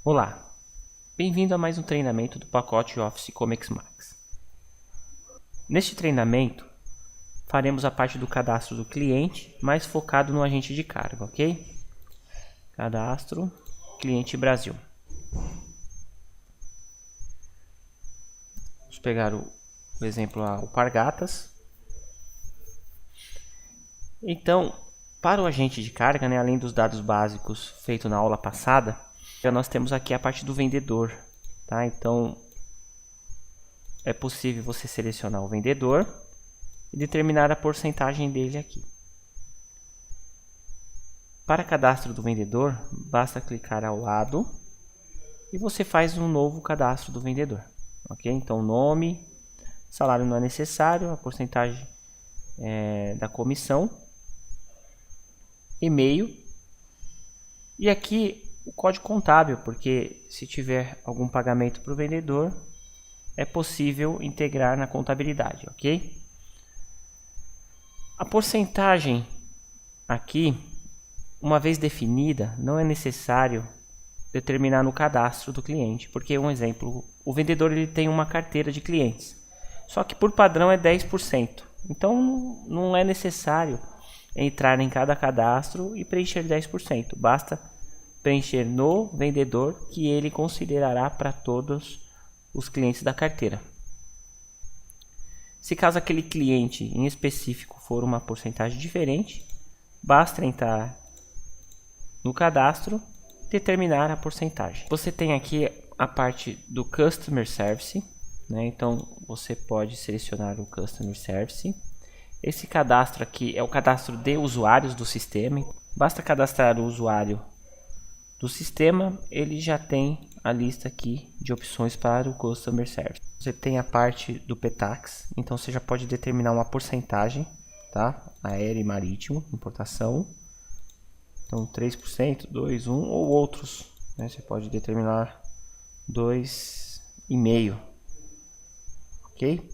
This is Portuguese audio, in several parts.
Olá, bem-vindo a mais um treinamento do pacote Office Comex Max. Neste treinamento, faremos a parte do cadastro do cliente, mais focado no agente de carga, ok? Cadastro, cliente Brasil. Vamos pegar o exemplo, o Pargatas. Então, para o agente de carga, além dos dados básicos feitos na aula passada, nós temos aqui a parte do vendedor, tá? Então, é possível você selecionar o vendedor e determinar a porcentagem dele aqui. Para cadastro do vendedor, basta clicar ao lado e você faz um novo cadastro do vendedor, ok? Então, nome, salário não é necessário, a porcentagem da comissão, e-mail e aqui o código contábil, porque se tiver algum pagamento para o vendedor, é possível integrar na contabilidade, ok? A porcentagem aqui, uma vez definida, não é necessário determinar no cadastro do cliente, porque um exemplo, o vendedor ele tem uma carteira de clientes, só que por padrão é 10%, então não é necessário entrar em cada cadastro e preencher 10%, basta preencher no vendedor que ele considerará para todos os clientes da carteira. Se caso aquele cliente em específico for uma porcentagem diferente, basta entrar no cadastro e determinar a porcentagem. Você tem aqui a parte do Customer Service, né? Então você pode selecionar o Customer Service. Esse cadastro aqui é o cadastro de usuários do sistema. Basta cadastrar o usuário do sistema, ele já tem a lista aqui de opções para o Customer Service. Você tem a parte do PTAX, então você já pode determinar uma porcentagem, tá? Aéreo e marítimo, importação. Então 3%, 2, 1 ou outros, né? Você pode determinar 2,5, ok?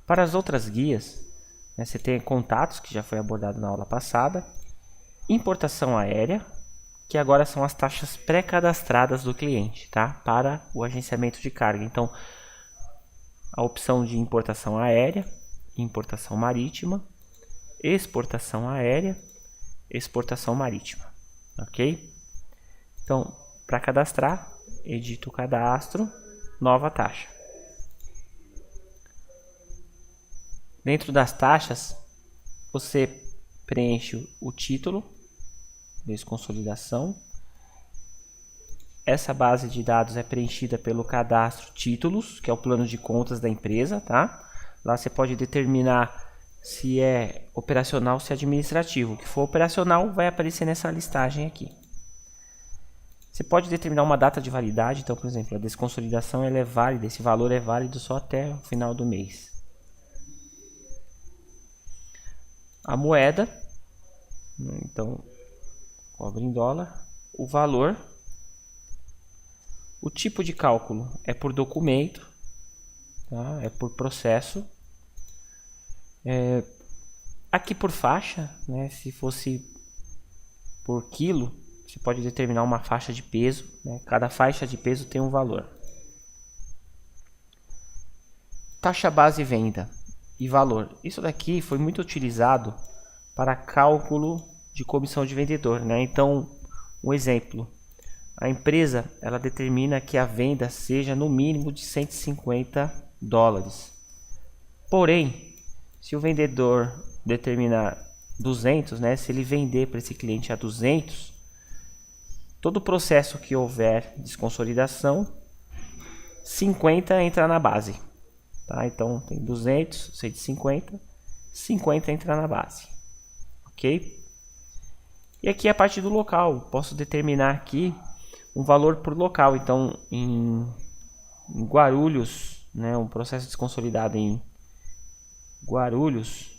Para as outras guias, né, você tem contatos, que já foi abordado na aula passada, importação aérea, que agora são as taxas pré-cadastradas do cliente, tá? Para o agenciamento de carga. Então, a opção de importação aérea, importação marítima, exportação aérea, exportação marítima, ok? Então, para cadastrar, edito o cadastro, nova taxa. Dentro das taxas, você preenche o título, desconsolidação. Essa base de dados é preenchida pelo cadastro títulos, que é o plano de contas da empresa, tá? Lá você pode determinar se é operacional ou se é administrativo. O que for operacional vai aparecer nessa listagem aqui. Você pode determinar uma data de validade, então, por exemplo, a desconsolidação ela é válida, esse valor é válido só até o final do mês. A moeda, então, cobre em dólar, o valor, o tipo de cálculo é por documento, tá? É por processo, aqui por faixa, né? Se fosse por quilo, você pode determinar uma faixa de peso, né? Cada faixa de peso tem um valor. Taxa base venda e valor. Isso daqui foi muito utilizado para cálculo de comissão de vendedor, né? Então, um exemplo, a empresa ela determina que a venda seja no mínimo de 150 dólares. Porém, se o vendedor determinar 200, né? Se ele vender para esse cliente a 200, todo o processo que houver desconsolidação, 50 entra na base. Tá? Então tem 200, 150, 50 entra na base, ok? E aqui é a parte do local, posso determinar aqui um valor por local, então em Guarulhos, né, um processo desconsolidado em Guarulhos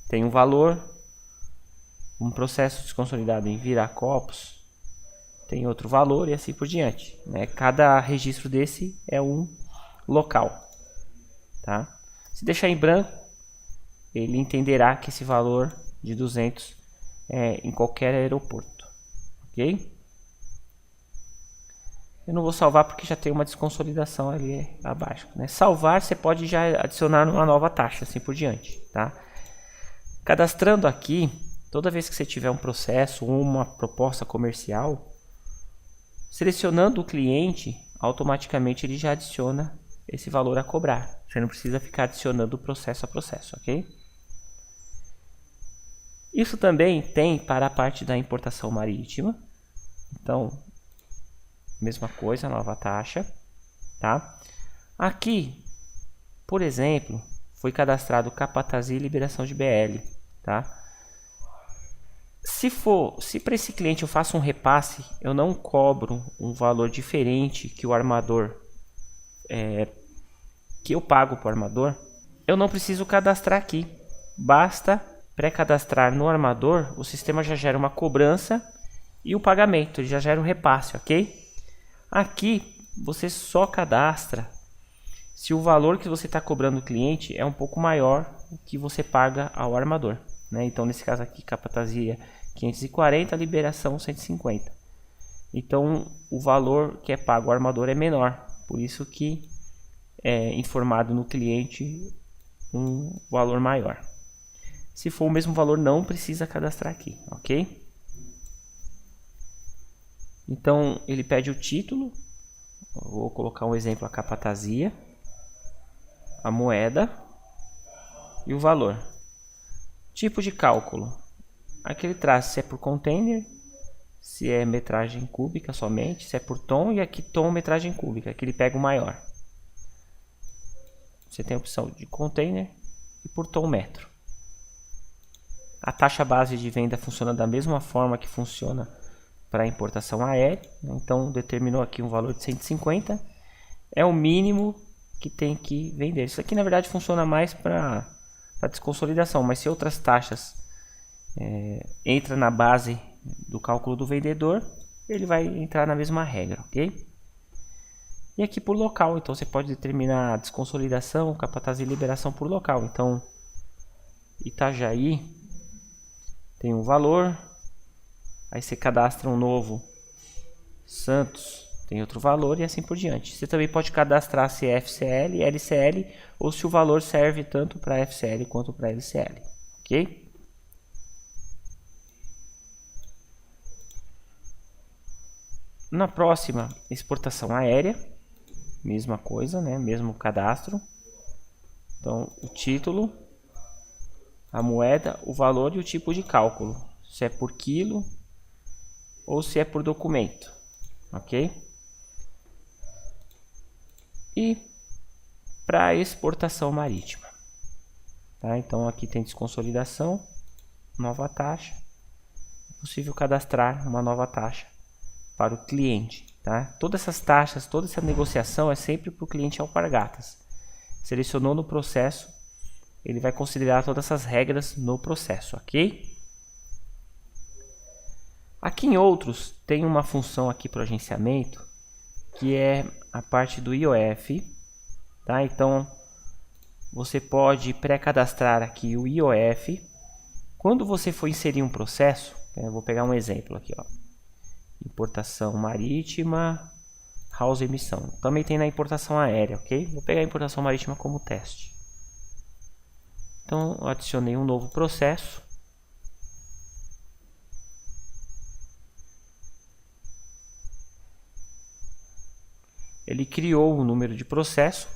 tem um valor, um processo desconsolidado em Viracopos tem outro valor e assim por diante, né? Cada registro desse é um local, tá? Se deixar em branco, ele entenderá que esse valor de 200 em qualquer aeroporto, ok? Eu não vou salvar porque já tem uma desconsolidação ali abaixo, né? Salvar, você pode já adicionar uma nova taxa, assim por diante, tá? Cadastrando aqui, toda vez que você tiver um processo ou uma proposta comercial, selecionando o cliente, automaticamente ele já adiciona esse valor a cobrar. Você não precisa ficar adicionando processo a processo, ok? Isso também tem para a parte da importação marítima. Então, mesma coisa, nova taxa, tá? Aqui, por exemplo, foi cadastrado capatazia e liberação de BL, tá? Se para esse cliente eu faço um repasse, eu não cobro um valor diferente que o armador, que eu pago para o armador, eu não preciso cadastrar aqui. Basta pré-cadastrar no armador, o sistema já gera uma cobrança e o pagamento, ele já gera um repasse, ok? Aqui você só cadastra se o valor que você está cobrando o cliente é um pouco maior do que você paga ao armador, né? Então nesse caso aqui, capatazia 540, liberação 150. Então o valor que é pago ao armador é menor, por isso que é informado no cliente um valor maior. Se for o mesmo valor, não precisa cadastrar aqui, ok? Então ele pede o título, vou colocar um exemplo, a capatazia, a moeda e o valor. Tipo de cálculo, aqui ele traz se é por container, se é metragem cúbica somente, se é por tom, e aqui tom metragem cúbica, aqui ele pega o maior. Você tem a opção de container e por tom metro. A taxa base de venda funciona da mesma forma que funciona para a importação aérea. Então determinou aqui um valor de 150, é o mínimo que tem que vender. Isso aqui na verdade funciona mais para desconsolidação, mas se outras taxas entram na base do cálculo do vendedor, ele vai entrar na mesma regra, ok? E aqui por local, então você pode determinar a desconsolidação, capatazia e liberação por local. Então Itajaí tem um valor, aí você cadastra um novo, Santos tem outro valor e assim por diante. Você também pode cadastrar se é FCL, LCL ou se o valor serve tanto para FCL quanto para LCL, ok? Na próxima, exportação aérea, mesma coisa, né? Mesmo cadastro. Então o título, a moeda, o valor e o tipo de cálculo, se é por quilo ou se é por documento, ok? E para exportação marítima, tá? Então aqui tem desconsolidação, nova taxa, é possível cadastrar uma nova taxa para o cliente, tá? Todas essas taxas, toda essa negociação é sempre para o cliente Alpargatas. Selecionou no processo, ele vai considerar todas essas regras no processo, ok? Aqui em outros tem uma função aqui para o agenciamento que é a parte do IOF, tá? Então você pode pré-cadastrar aqui o IOF. Quando você for inserir um processo, eu vou pegar um exemplo aqui, ó. Importação marítima, house emissão. Também tem na importação aérea, ok? Vou pegar a importação marítima como teste. Então eu adicionei um novo processo. Ele criou um número de processo.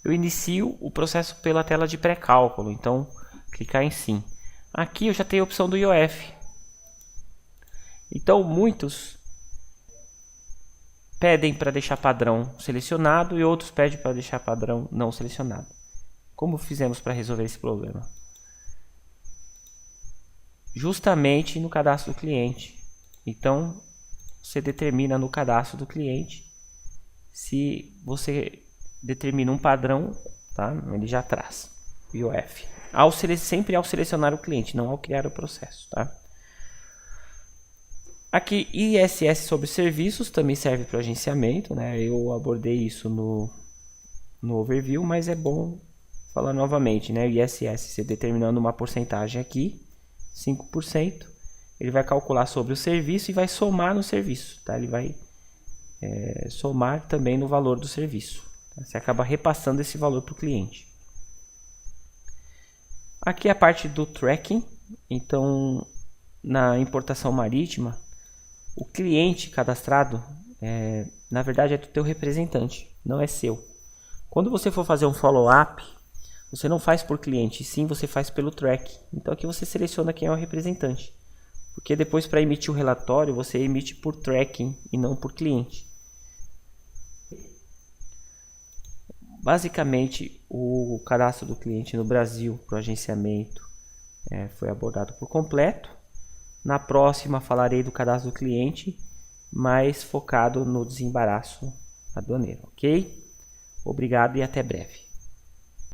Eu inicio o processo pela tela de pré-cálculo, então clicar em sim. Aqui eu já tenho a opção do IOF. Então muitos pedem para deixar padrão selecionado e outros pedem para deixar padrão não selecionado. Como fizemos para resolver esse problema? Justamente no cadastro do cliente. Então você determina no cadastro do cliente. Se você determina um padrão, tá? Ele já traz o IOF. Sempre ao selecionar o cliente, não ao criar o processo, tá? Aqui, ISS sobre serviços também serve para agenciamento, né? Eu abordei isso no overview, mas é bom falar novamente, né? O ISS, você determinando uma porcentagem aqui, 5%, ele vai calcular sobre o serviço e vai somar no serviço, tá? Ele vai somar também no valor do serviço. Tá? Você acaba repassando esse valor para o cliente. Aqui é a parte do tracking. Então, na importação marítima, o cliente cadastrado, na verdade, é do teu representante, não é seu. Quando você for fazer um follow-up, você não faz por cliente, sim você faz pelo track. Então aqui você seleciona quem é o representante. Porque depois, para emitir o relatório, você emite por tracking e não por cliente. Basicamente, o cadastro do cliente no Brasil para o agenciamento foi abordado por completo. Na próxima falarei do cadastro do cliente, mais focado no desembaraço aduaneiro, ok? Obrigado e até breve.